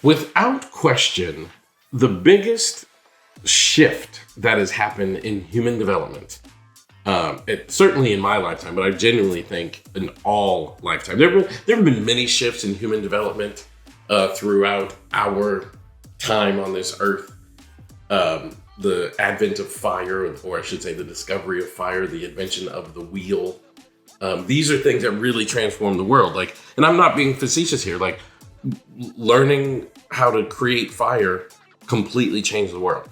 Without question, the biggest shift that has happened in human development, certainly in my lifetime, but I genuinely think in all lifetime, there have been many shifts in human development throughout our time on this earth. The advent of fire, or I should say the discovery of fire, the invention of the wheel. These are things that really transform the world. Like, and I'm not being facetious here, like learning how to create fire completely changed the world.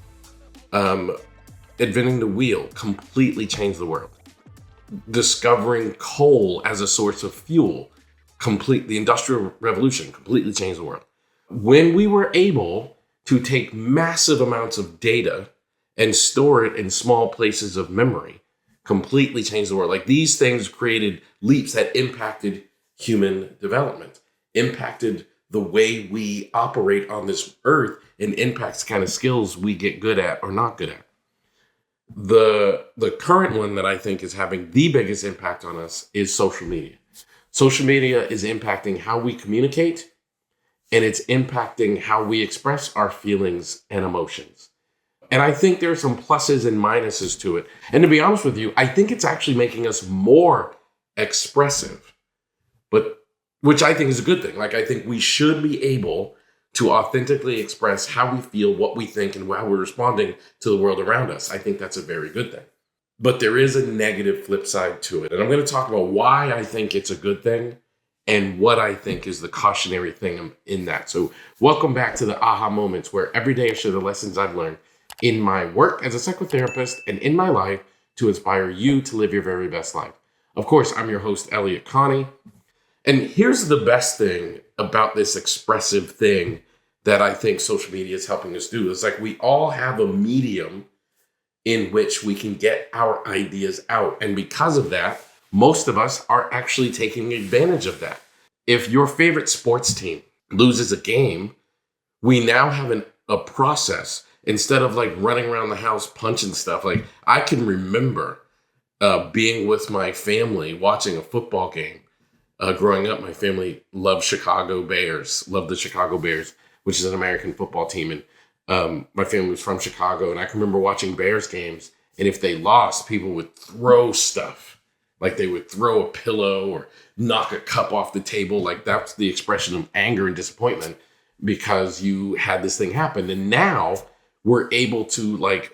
Inventing the wheel completely changed the world. Discovering coal as a source of fuel, the Industrial Revolution completely changed the world. When we were able to take massive amounts of data and store it in small places of memory, completely changed the world. Like, these things created leaps that impacted human development, impacted the way we operate on this earth, and impacts the kind of skills we get good at or not good at. The current one that I think is having the biggest impact on us is social media. Social media is impacting how we communicate, and it's impacting how we express our feelings and emotions. And I think there are some pluses and minuses to it. And to be honest with you, I think it's actually making us more expressive, which I think is a good thing. Like, I think we should be able to authentically express how we feel, what we think, and how we're responding to the world around us. I think that's a very good thing. But there is a negative flip side to it. And I'm going to talk about why I think it's a good thing and what I think is the cautionary thing in that. So welcome back to the aha moments, where every day I share the lessons I've learned in my work as a psychotherapist and in my life to inspire you to live your very best life. Of course, I'm your host, Elliott Connie. And here's the best thing about this expressive thing that I think social media is helping us do. It's like we all have a medium in which we can get our ideas out. And because of that, most of us are actually taking advantage of that. If your favorite sports team loses a game, we now have a process. Instead of like running around the house punching stuff, like I can remember being with my family watching a football game. Growing up, my family loved the Chicago Bears, which is an American football team. And my family was from Chicago, and I can remember watching Bears games. And if they lost, people would throw stuff. Like they would throw a pillow or knock a cup off the table. Like that's the expression of anger and disappointment because you had this thing happen. And now we're able to like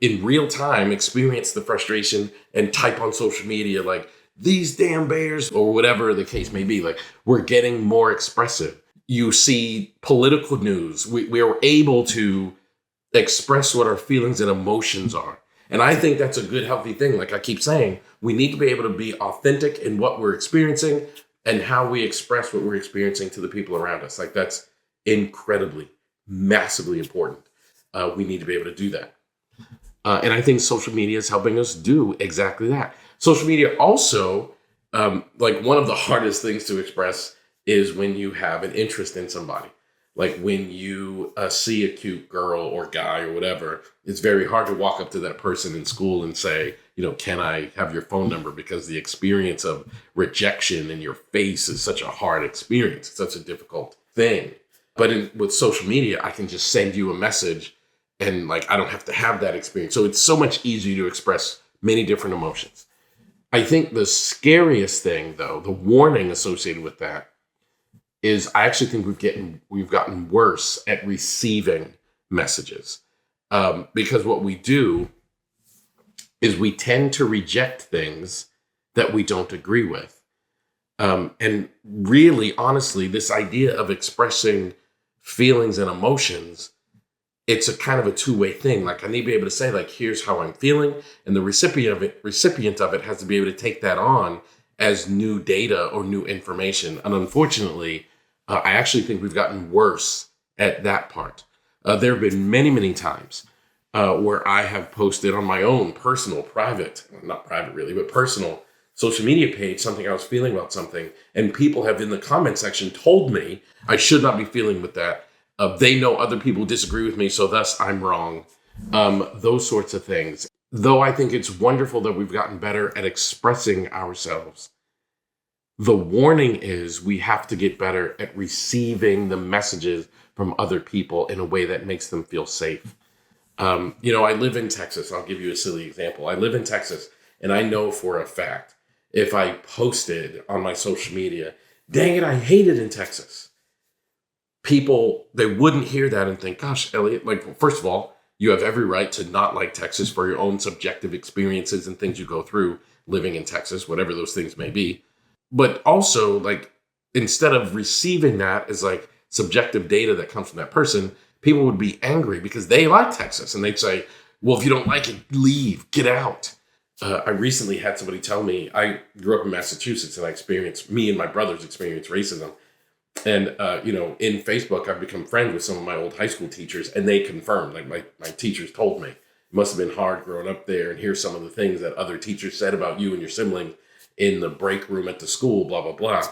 in real time experience the frustration and type on social media like, these damn Bears, or whatever the case may be. Like, we're getting more expressive. You see political news. We are able to express what our feelings and emotions are. And I think that's a good, healthy thing. Like I keep saying, we need to be able to be authentic in what we're experiencing and how we express what we're experiencing to the people around us. Like, that's incredibly, massively important. We need to be able to do that. And I think social media is helping us do exactly that. Social media also, like one of the hardest things to express is when you have an interest in somebody. Like when you see a cute girl or guy or whatever, it's very hard to walk up to that person in school and say, can I have your phone number? Because the experience of rejection in your face is such a hard experience. It's such a difficult thing. But with social media, I can just send you a message and like I don't have to have that experience. So it's so much easier to express many different emotions. I think the scariest thing, though, the warning associated with that is I actually think we've gotten worse at receiving messages. Because what we do is we tend to reject things that we don't agree with. And really, honestly, this idea of expressing feelings and emotions, it's a kind of a two-way thing. Like I need to be able to say, like, here's how I'm feeling. And the recipient of it has to be able to take that on as new data or new information. And unfortunately, I actually think we've gotten worse at that part. There have been many, many times where I have posted on my own personal, not private really, but personal social media page, something I was feeling about something. And people have in the comment section told me I should not be feeling with that. They know other people disagree with me, so thus I'm wrong. Those sorts of things. Though I think it's wonderful that we've gotten better at expressing ourselves, the warning is we have to get better at receiving the messages from other people in a way that makes them feel safe. I live in Texas. I'll give you a silly example. I live in Texas, and I know for a fact if I posted on my social media, dang it, I hate it in Texas, people, they wouldn't hear that and think, gosh, Elliott, like, first of all, you have every right to not like Texas for your own subjective experiences and things you go through living in Texas, whatever those things may be. But also, like, instead of receiving that as like subjective data that comes from that person, people would be angry because they like Texas. And they'd say, well, if you don't like it, leave, get out. I recently had somebody tell me, I grew up in Massachusetts and me and my brothers experienced racism. And, in Facebook, I've become friends with some of my old high school teachers, and they confirmed, like my teachers told me, it must have been hard growing up there. And here's some of the things that other teachers said about you and your sibling in the break room at the school, blah, blah, blah.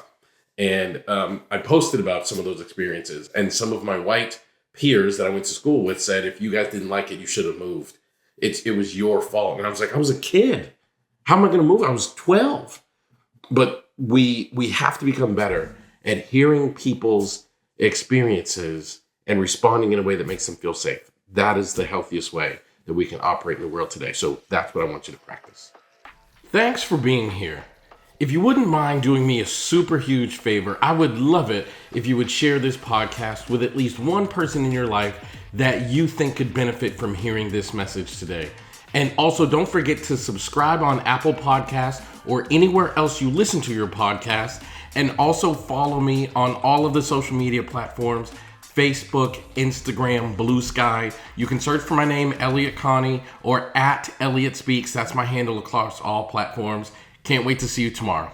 And I posted about some of those experiences. And some of my white peers that I went to school with said, if you guys didn't like it, you should have moved. It was your fault. And I was like, I was a kid. How am I going to move? I was 12. But we have to become better at hearing people's experiences and responding in a way that makes them feel safe. That is the healthiest way that we can operate in the world today. So that's what I want you to practice. Thanks for being here. If you wouldn't mind doing me a super huge favor, I would love it if you would share this podcast with at least one person in your life that you think could benefit from hearing this message today. And also don't forget to subscribe on Apple Podcasts or anywhere else you listen to your podcast. And also follow me on all of the social media platforms, Facebook, Instagram, Blue Sky. You can search for my name, Elliott Connie, or @Elliott Speaks. That's my handle across all platforms. Can't wait to see you tomorrow.